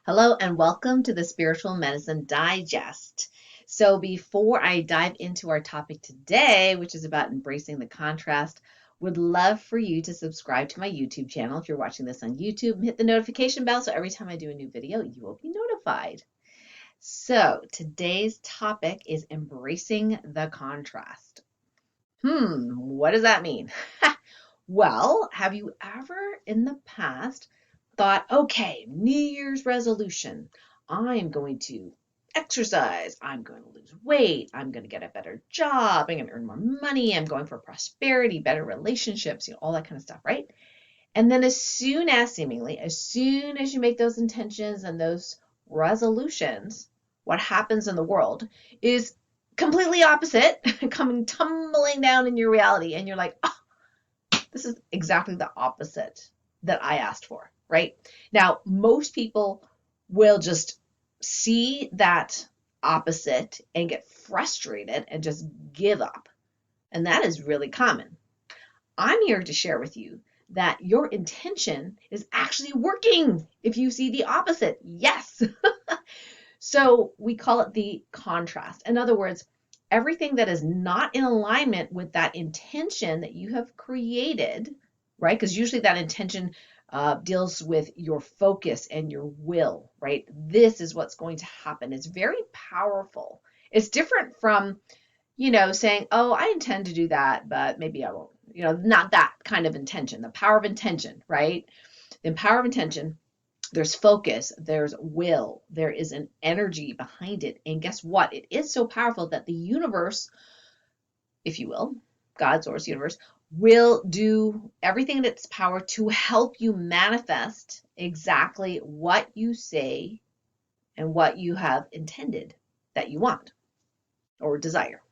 Hello and welcome to the Spiritual Medicine Digest. So before I dive into our topic today, which is about embracing the contrast, would love for you to subscribe to my YouTube channel if you're watching this on YouTube and hit the notification bell so every time I do a new video, you will be notified. So today's topic is embracing the contrast. What does that mean? Well, have you ever in the past thought, okay, New Year's resolution, I'm going to exercise, I'm going to lose weight, I'm going to get a better job, I'm going to earn more money, I'm going for prosperity, better relationships, all that kind of stuff, right? And then seemingly, as soon as you make those intentions and those resolutions, what happens in the world is completely opposite, coming tumbling down in your reality. And you're like, oh, this is exactly the opposite that I asked for, right? Now, most people will just see that opposite and get frustrated and just give up. And that is really common. I'm here to share with you that your intention is actually working if you see the opposite. Yes. So we call it the contrast. In other words, everything that is not in alignment with that intention that you have created, right? Because usually that intention deals with your focus and your will, right? This is what's going to happen. It's very powerful. It's different from, saying, oh, I intend to do that, but maybe I won't. Not that kind of intention. The power of intention, right? The power of intention. There's focus, there's will, there is an energy behind it. And guess what? It is so powerful that the universe, if you will, God, source, universe, will do everything in its power to help you manifest exactly what you say and what you have intended that you want or desire.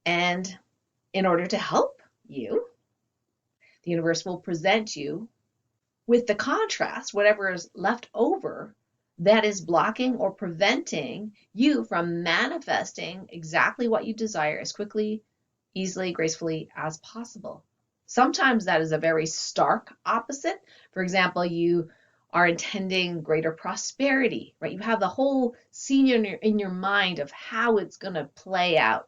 And in order to help you, the universe will present you with the contrast, whatever is left over that is blocking or preventing you from manifesting exactly what you desire as quickly, easily, gracefully as possible. Sometimes that is a very stark opposite. For example, you are intending greater prosperity, right? You have the whole scene in your mind of how it's going to play out.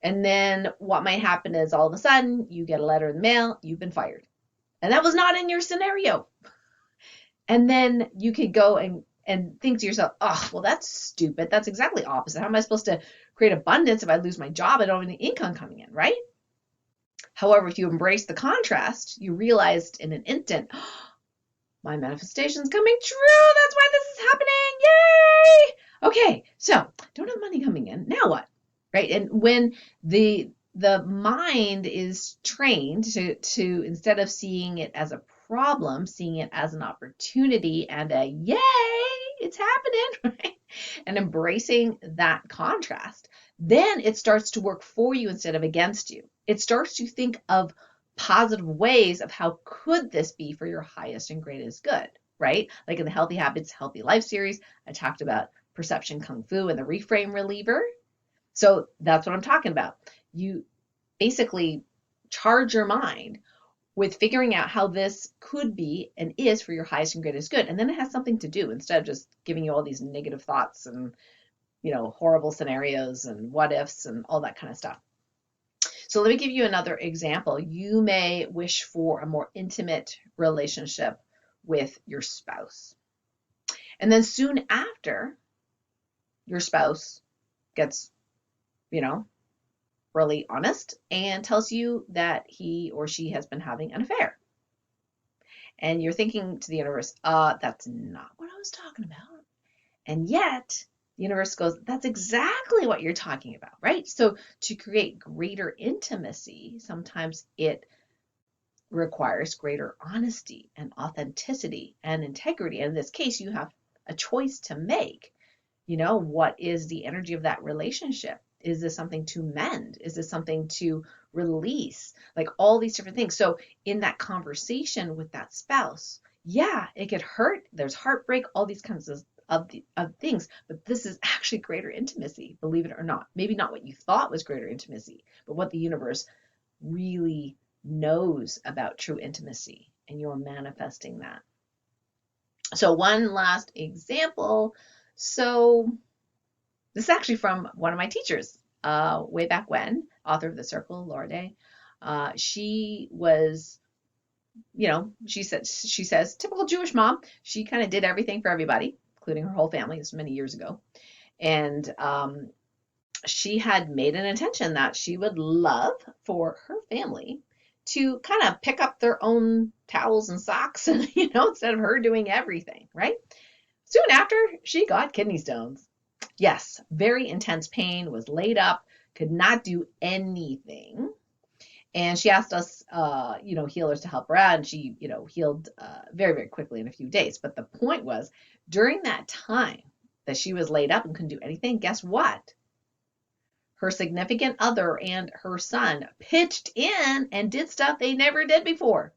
And then what might happen is all of a sudden you get a letter in the mail, you've been fired. And that was not in your scenario. And then you could go and think to yourself, oh, well, that's stupid. That's exactly opposite. How am I supposed to create abundance if I lose my job? I don't have any income coming in, right? However, if you embrace the contrast, you realized in an instant, oh, my manifestation's coming true. That's why this is happening. Yay! Okay, so don't have money coming in. Now what? Right? And when the mind is trained to instead of seeing it as a problem, seeing it as an opportunity and a yay, it's happening, right? And embracing that contrast, then it starts to work for you instead of against you. It starts to think of positive ways of how could this be for your highest and greatest good, right? Like in the Healthy Habits, Healthy Life series, I talked about perception kung fu and the reframe reliever. So that's what I'm talking about. You basically charge your mind with figuring out how this could be and is for your highest and greatest good. And then it has something to do instead of just giving you all these negative thoughts and, horrible scenarios and what ifs and all that kind of stuff. So let me give you another example. You may wish for a more intimate relationship with your spouse. And then soon after, your spouse gets, really honest and tells you that he or she has been having an affair. And you're thinking to the universe, that's not what I was talking about. And yet the universe goes, that's exactly what you're talking about, right? So to create greater intimacy, sometimes it requires greater honesty and authenticity and integrity. And in this case, you have a choice to make. What is the energy of that relationship? Is this something to mend? Is this something to release? Like all these different things. So in that conversation with that spouse, yeah, it could hurt. There's heartbreak, all these kinds of things, but this is actually greater intimacy, believe it or not. Maybe not what you thought was greater intimacy, but what the universe really knows about true intimacy, and you're manifesting that. So one last example. So this is actually from one of my teachers way back when, author of The Circle, 𝗟𝗚𝗚𝗢. She was, she says, typical Jewish mom. She kind of did everything for everybody, including her whole family. This was many years ago. And she had made an intention that she would love for her family to kind of pick up their own towels and socks and, instead of her doing everything, right? Soon after, she got kidney stones. Yes, very intense pain, was laid up, could not do anything. And she asked us, healers to help her out, and she, healed very, very quickly in a few days. But the point was, during that time that she was laid up and couldn't do anything, guess what? Her significant other and her son pitched in and did stuff they never did before.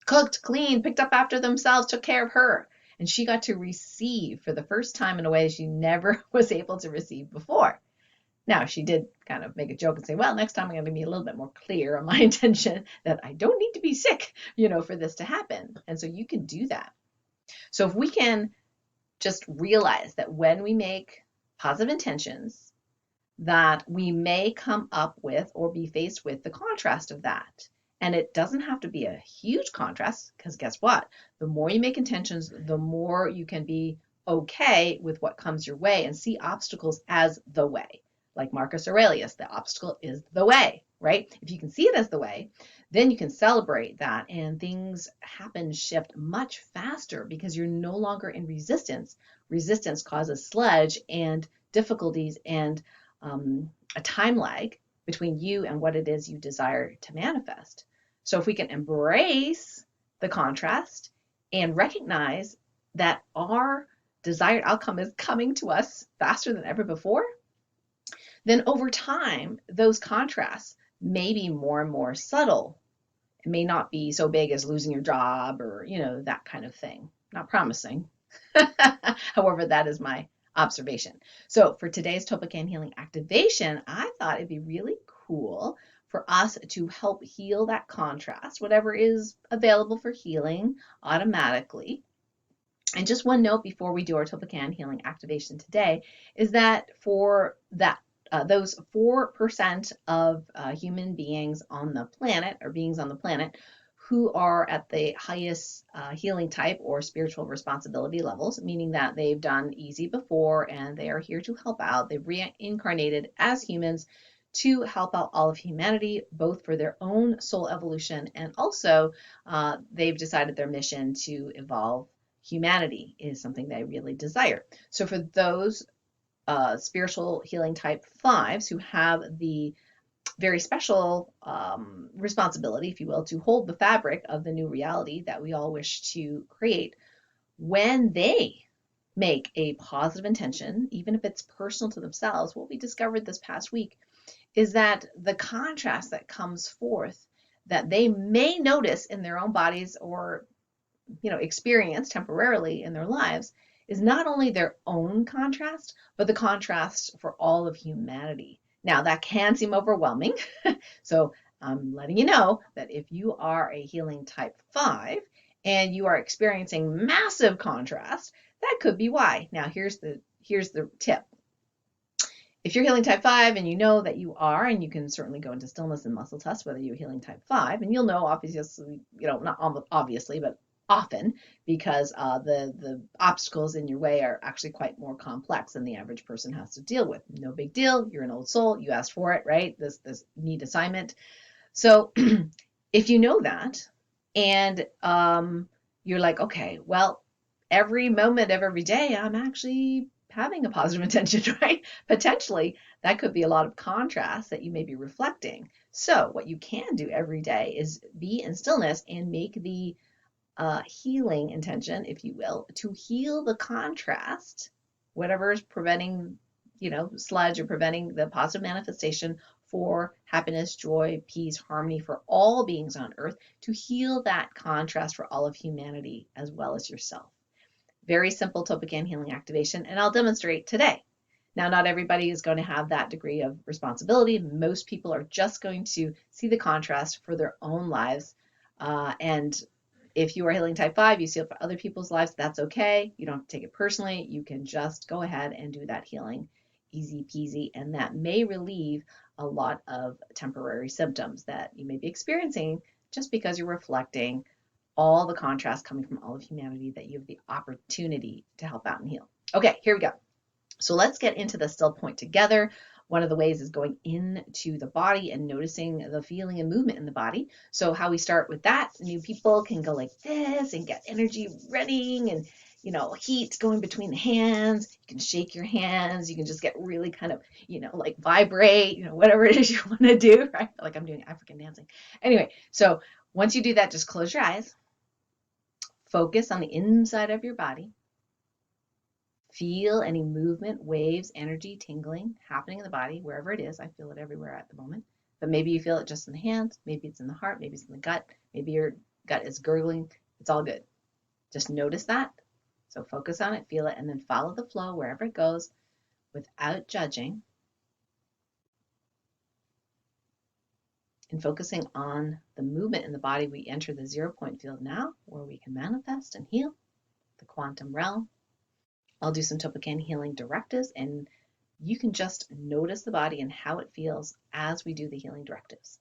Cooked, cleaned, picked up after themselves, took care of her. And she got to receive for the first time in a way she never was able to receive before. Now, she did kind of make a joke and say, well, next time I'm going to be a little bit more clear on my intention that I don't need to be sick, for this to happen. And so you can do that. So if we can just realize that when we make positive intentions, that we may come up with or be faced with the contrast of that. And it doesn't have to be a huge contrast, because guess what? The more you make intentions, the more you can be okay with what comes your way and see obstacles as the way. Like Marcus Aurelius, the obstacle is the way, right? If you can see it as the way, then you can celebrate that and things shift much faster because you're no longer in resistance. Resistance causes sludge and difficulties and a time lag between you and what it is you desire to manifest. So if we can embrace the contrast and recognize that our desired outcome is coming to us faster than ever before, then over time, those contrasts may be more and more subtle. It may not be so big as losing your job or, that kind of thing. Not promising. However, that is my observation. So for today's 𝗟𝗚𝗡𝗢𝗡 Healing Activation, I thought it'd be really cool for us to help heal that contrast, whatever is available for healing automatically. And just one note before we do our 𝗟𝗚𝗡𝗢𝗡 Healing Activation today is that for that those 4% of human beings on the planet, or beings on the planet, who are at the highest healing type or spiritual responsibility levels, meaning that they've done easy before and they are here to help out. They've reincarnated as humans to help out all of humanity, both for their own soul evolution and also they've decided their mission to evolve humanity is something they really desire. So for those spiritual healing type 5s who have the very special responsibility, if you will, to hold the fabric of the new reality that we all wish to create, when they make a positive intention, even if it's personal to themselves, what we discovered this past week is that the contrast that comes forth that they may notice in their own bodies or experience temporarily in their lives is not only their own contrast, but the contrast for all of humanity. Now, that can seem overwhelming. So I'm letting you know that if you are a healing type 5 and you are experiencing massive contrast, that could be why. Now, here's the tip. If you're healing type 5 and you know that you are, and you can certainly go into stillness and muscle test whether you're healing type 5, and you'll know, obviously, not obviously, but often, because the obstacles in your way are actually quite more complex than the average person has to deal with. No big deal. You're an old soul. You asked for it, right? This neat assignment. So if you know that, and you're like, okay, well, every moment of every day, I'm actually having a positive intention, right? Potentially, that could be a lot of contrast that you may be reflecting. So what you can do every day is be in stillness and make the healing intention, if you will, to heal the contrast, whatever is preventing, sludge or preventing the positive manifestation for happiness, joy, peace, harmony for all beings on earth, to heal that contrast for all of humanity as well as yourself. Very simple 𝗟𝗚𝗡𝗢𝗡 Healing Activation, and I'll demonstrate today. Now, not everybody is going to have that degree of responsibility. Most people are just going to see the contrast for their own lives and If you are healing type 5, you seal for other people's lives, that's okay. You don't have to take it personally. You can just go ahead and do that healing easy peasy, and that may relieve a lot of temporary symptoms that you may be experiencing just because you're reflecting all the contrast coming from all of humanity that you have the opportunity to help out and heal. Okay, here we go. So let's get into the still point together. One of the ways is going into the body and noticing the feeling and movement in the body. So how we start with that, new people can go like this and get energy running and, you know, heat going between the hands. You can shake your hands. You can just get really kind of, you know, like vibrate, you know, whatever it is you want to do, right? Like I'm doing African dancing. Anyway, so once you do that, just close your eyes. Focus on the inside of your body. Feel any movement, waves, energy, tingling happening in the body, wherever it is. I feel it everywhere at the moment. But maybe you feel it just in the hands, maybe it's in the heart, maybe it's in the gut, maybe your gut is gurgling. It's all good. Just notice that. So focus on it, feel it, and then follow the flow wherever it goes without judging. And focusing on the movement in the body, we enter the 0 point field now, where we can manifest and heal the quantum realm. I'll do some TOLPAKAN healing directives, and you can just notice the body and how it feels as we do the healing directives.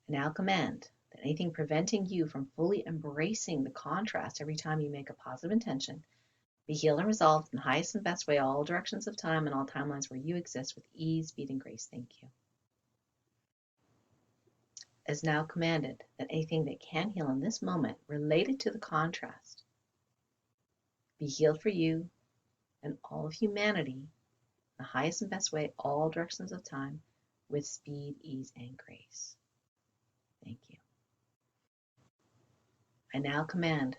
I now command that anything preventing you from fully embracing the contrast every time you make a positive intention be healed and resolved in the highest and best way, all directions of time and all timelines where you exist with ease, speed, and grace. Thank you. As now commanded that anything that can heal in this moment related to the contrast be healed for you and all of humanity in the highest and best way, all directions of time, with speed, ease, and grace. Thank you. I now command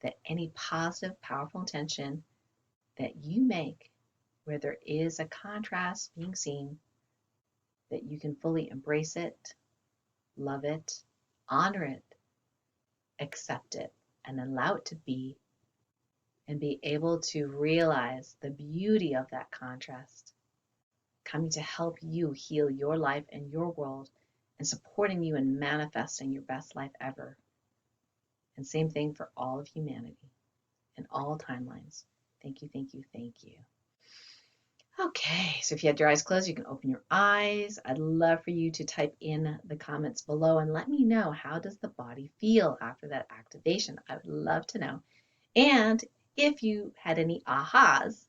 that any positive, powerful intention that you make where there is a contrast being seen, that you can fully embrace it, love it, honor it, accept it, and allow it to be, and be able to realize the beauty of that contrast coming to help you heal your life and your world and supporting you in manifesting your best life ever. And same thing for all of humanity and all timelines. Thank you, thank you, thank you. Okay, so if you had your eyes closed, you can open your eyes. I'd love for you to type in the comments below and let me know, how does the body feel after that activation? I would love to know. And if you had any ahas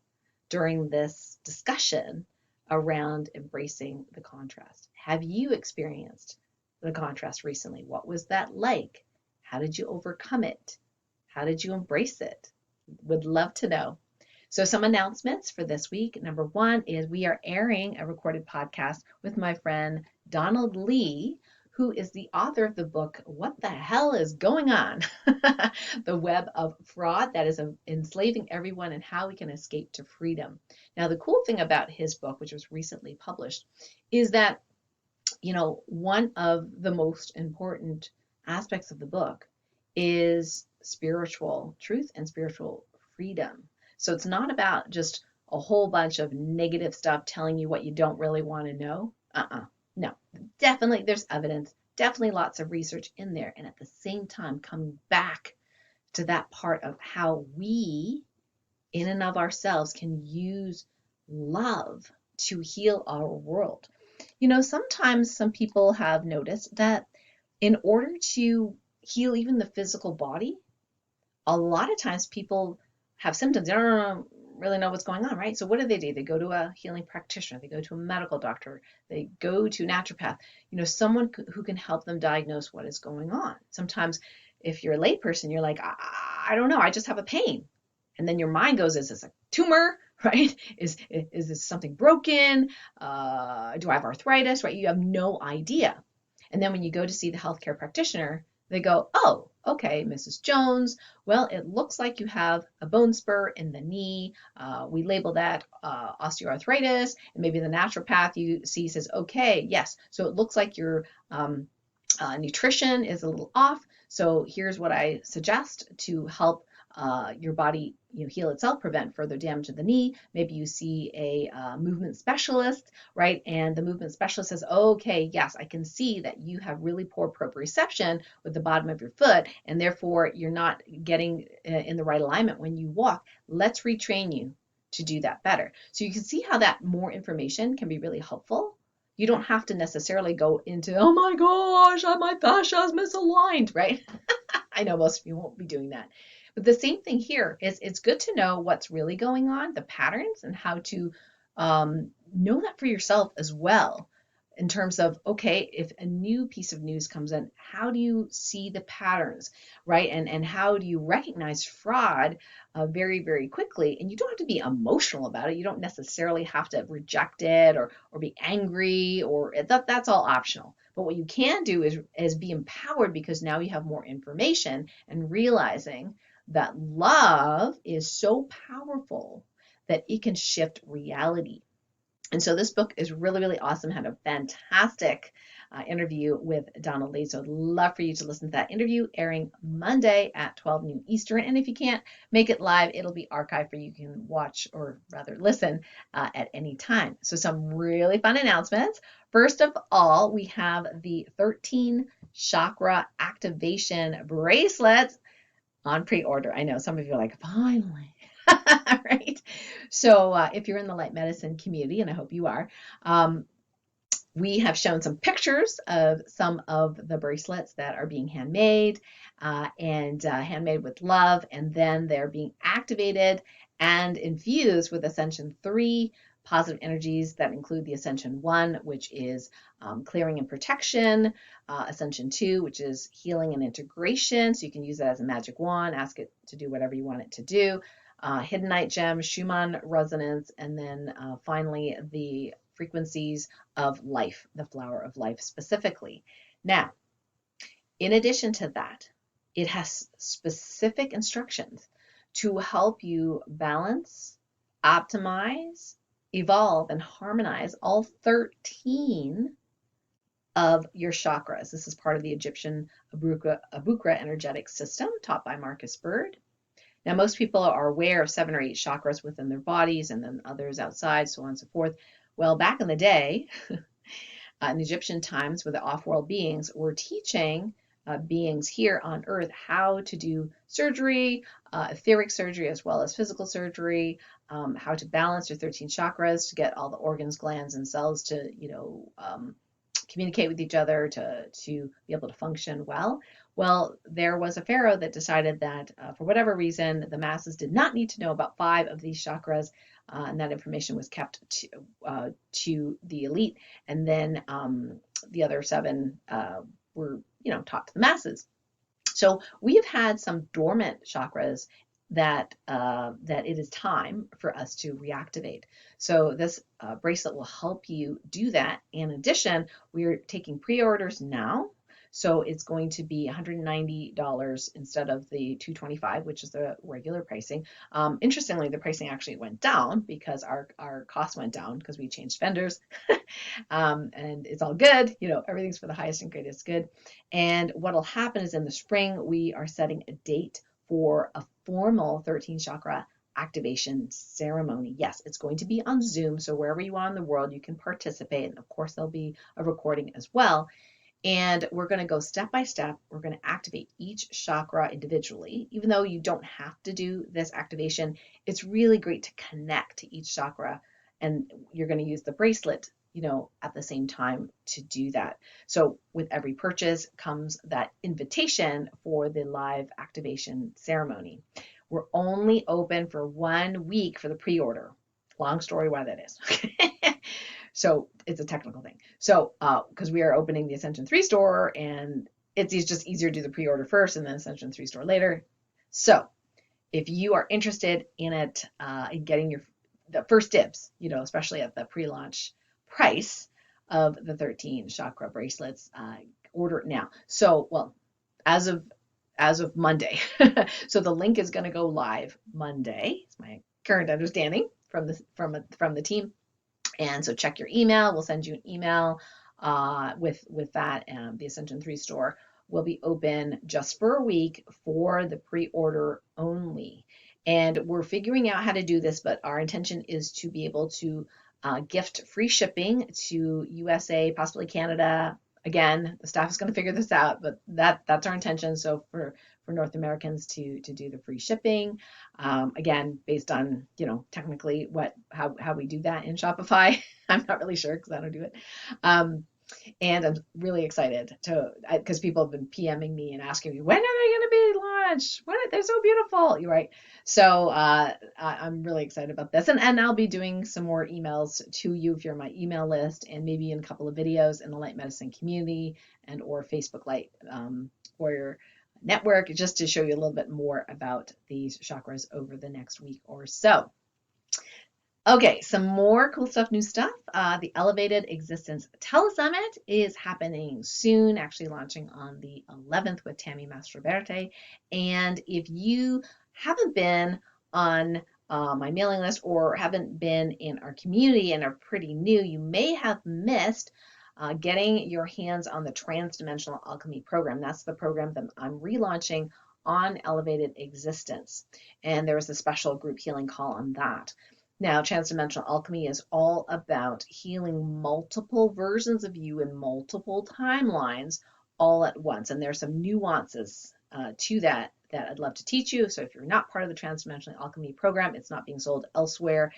during this discussion around embracing the contrast. Have you experienced the contrast recently? What was that like? How did you overcome it? How did you embrace it? Would love to know. So some announcements for this week. Number one is we are airing a recorded podcast with my friend Donald Lee, who is the author of the book, What the Hell is Going On? The Web of Fraud that is enslaving everyone and how we can escape to freedom. Now, the cool thing about his book, which was recently published, is that, you know, one of the most important aspects of the book is spiritual truth and spiritual freedom. So it's not about just a whole bunch of negative stuff telling you what you don't really want to know. No, definitely there's evidence, definitely lots of research in there. And at the same time, coming back to that part of how we, in and of ourselves, can use love to heal our world. You know, sometimes some people have noticed that in order to heal even the physical body, a lot of times people have symptoms. They don't really know what's going on, right? So what do? They go to a healing practitioner, they go to a medical doctor, they go to a naturopath, you know, someone who can help them diagnose what is going on. Sometimes if you're a layperson, you're like, I don't know, I just have a pain. And then your mind goes, is this a tumor, right? Is this something broken? Do I have arthritis, right? You have no idea. And then when you go to see the healthcare practitioner, they go, oh, okay, Mrs. Jones, well, it looks like you have a bone spur in the knee. We label that osteoarthritis, and maybe the naturopath you see says, okay, yes, so it looks like your nutrition is a little off. So here's what I suggest to help your body heal itself, prevent further damage of the knee. Maybe you see a movement specialist, right? And the movement specialist says, okay, yes, I can see that you have really poor proprioception with the bottom of your foot, and therefore you're not getting in the right alignment when you walk. Let's retrain you to do that better. So you can see how that more information can be really helpful. You don't have to necessarily go into, oh my gosh, my fascia is misaligned, right? I know most of you won't be doing that. But the same thing here is it's good to know what's really going on, the patterns, and how to know that for yourself as well. In terms of, okay, if a new piece of news comes in, how do you see the patterns, right? And how do you recognize fraud very, very quickly? And you don't have to be emotional about it. You don't necessarily have to reject it or be angry, or that's all optional. But what you can do is be empowered, because now you have more information and realizing that love is so powerful that it can shift reality. And so this book is really, really awesome. Had a fantastic interview with Donald Lee. So I'd love for you to listen to that interview, airing Monday at 12 noon Eastern. And if you can't make it live, it'll be archived for you. You can watch, or rather listen, at any time. So some really fun announcements. First of all, we have the 13 chakra activation bracelets on pre-order. I know some of you are like, finally. Right? So if you're in the light medicine community, and I hope you are, we have shown some pictures of some of the bracelets that are being handmade and handmade with love, and then they're being activated and infused with Ascension 3 positive energies that include the Ascension 1, which is clearing and protection, Ascension 2, which is healing and integration. So you can use it as a magic wand, ask it to do whatever you want it to do. Hidden Night Gem, Schumann resonance, and then finally the frequencies of life, the flower of life specifically. Now, in addition to that, it has specific instructions to help you balance, optimize, evolve, and harmonize all 13 of your chakras. This is part of the Egyptian 𝗟𝗡𝗚𝗏 energetic system taught by Marcus Bird. Now, most people are aware of 7 or 8 chakras within their bodies, and then others outside, so on and so forth. Well, back in the day, in Egyptian times, where the off-world beings were teaching beings here on Earth how to do surgery, etheric surgery, as well as physical surgery, how to balance your 13 chakras to get all the organs, glands, and cells to, communicate with each other, to be able to function well. Well, there was a pharaoh that decided that for whatever reason, the masses did not need to know about 5 of these chakras, and that information was kept to the elite, and then the other 7 were, taught to the masses. So we have had some dormant chakras that it is time for us to reactivate. So this bracelet will help you do that. In addition, we're taking pre-orders now. So it's going to be $190 instead of the $225, which is the regular pricing. Interestingly, the pricing actually went down because our cost went down because we changed vendors. And it's all good. Everything's for the highest and greatest good. And what'll happen is in the spring, we are setting a date for a formal 13 chakra activation ceremony. Yes, it's going to be on Zoom, so wherever you are in the world, you can participate. And of course, there'll be a recording as well. And we're going to go step by step. We're going to activate each chakra individually. Even though you don't have to do this activation, it's really great to connect to each chakra. And you're going to use the bracelet, at the same time to do that. So with every purchase comes that invitation for the live activation ceremony. We're only open for 1 week for the pre-order. Long story why that is. So it's a technical thing. So because we are opening the Ascension 3 store, and it's just easier to do the pre-order first and then Ascension 3 store later. So if you are interested in it, in getting the first dibs, especially at the pre-launch price of the 13 chakra bracelets, order it now. So, well, as of Monday. So the link is going to go live Monday. It's my current understanding from the team. And so check your email. We'll send you an email with that. The Ascension 3 store will be open just for a week for the pre-order only. And we're figuring out how to do this, but our intention is to be able to gift free shipping to USA, possibly Canada. Again, the staff is going to figure this out, but that's our intention. So for North Americans to do the free shipping, again, based on, technically how we do that in Shopify. I'm not really sure because I don't do it. And I'm really excited because people have been PMing me and asking me, when are they going to be launched? They're so beautiful. You're right. So I'm really excited about this. And I'll be doing some more emails to you if you're on my email list, and maybe in a couple of videos in the light medicine community and or Facebook Light Warrior Network, just to show you a little bit more about these chakras over the next week or so. Okay, some more cool stuff, new stuff. The Elevated Existence Telesummit is happening soon, actually launching on the 11th with Tammy Mastroberti. And if you haven't been on my mailing list or haven't been in our community and are pretty new, you may have missed getting your hands on the Transdimensional Alchemy program. That's the program that I'm relaunching on Elevated Existence. And there was a special group healing call on that. Now, Transdimensional Alchemy is all about healing multiple versions of you in multiple timelines all at once. And there's some nuances to that I'd love to teach you. So if you're not part of the Transdimensional Alchemy program, it's not being sold elsewhere.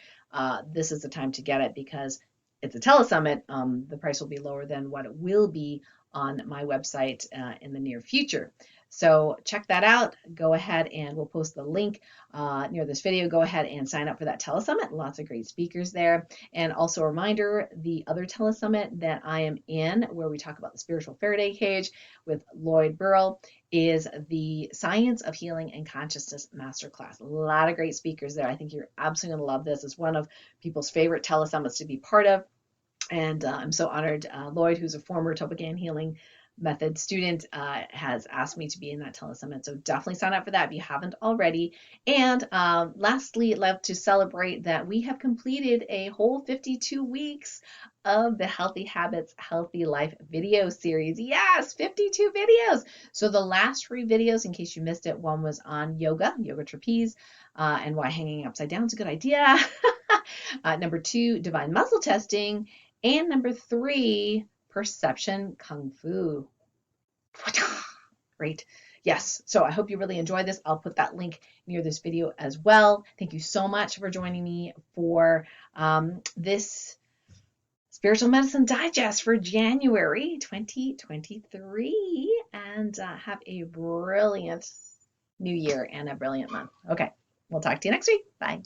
This is the time to get it because it's a telesummit. The price will be lower than what it will be on my website in the near future. So check that out. Go ahead and we'll post the link near this video. Go ahead and sign up for that telesummit. Lots of great speakers there. And also a reminder, the other telesummit that I am in, where we talk about the spiritual Faraday cage with Lloyd Burrell, is the Science of Healing and Consciousness Masterclass. A lot of great speakers there. I think you're absolutely going to love this. It's one of people's favorite telesummits to be part of. And I'm so honored. Lloyd, who's a former TOLPAKAN Healing Method student, has asked me to be in that telesummit. So definitely sign up for that if you haven't already. And lastly, I'd love to celebrate that we have completed a whole 52 weeks of the Healthy Habits, Healthy Life video series. Yes, 52 videos. So the last 3 videos, in case you missed it, one was on yoga trapeze, and why hanging upside down is a good idea. Number 2, divine muscle testing. And number 3, perception kung fu. Great. Yes. So I hope you really enjoy this. I'll put that link near this video as well. Thank you so much for joining me for this Spiritual Medicine Digest for January 2023. And have a brilliant new year and a brilliant month. Okay. We'll talk to you next week. Bye.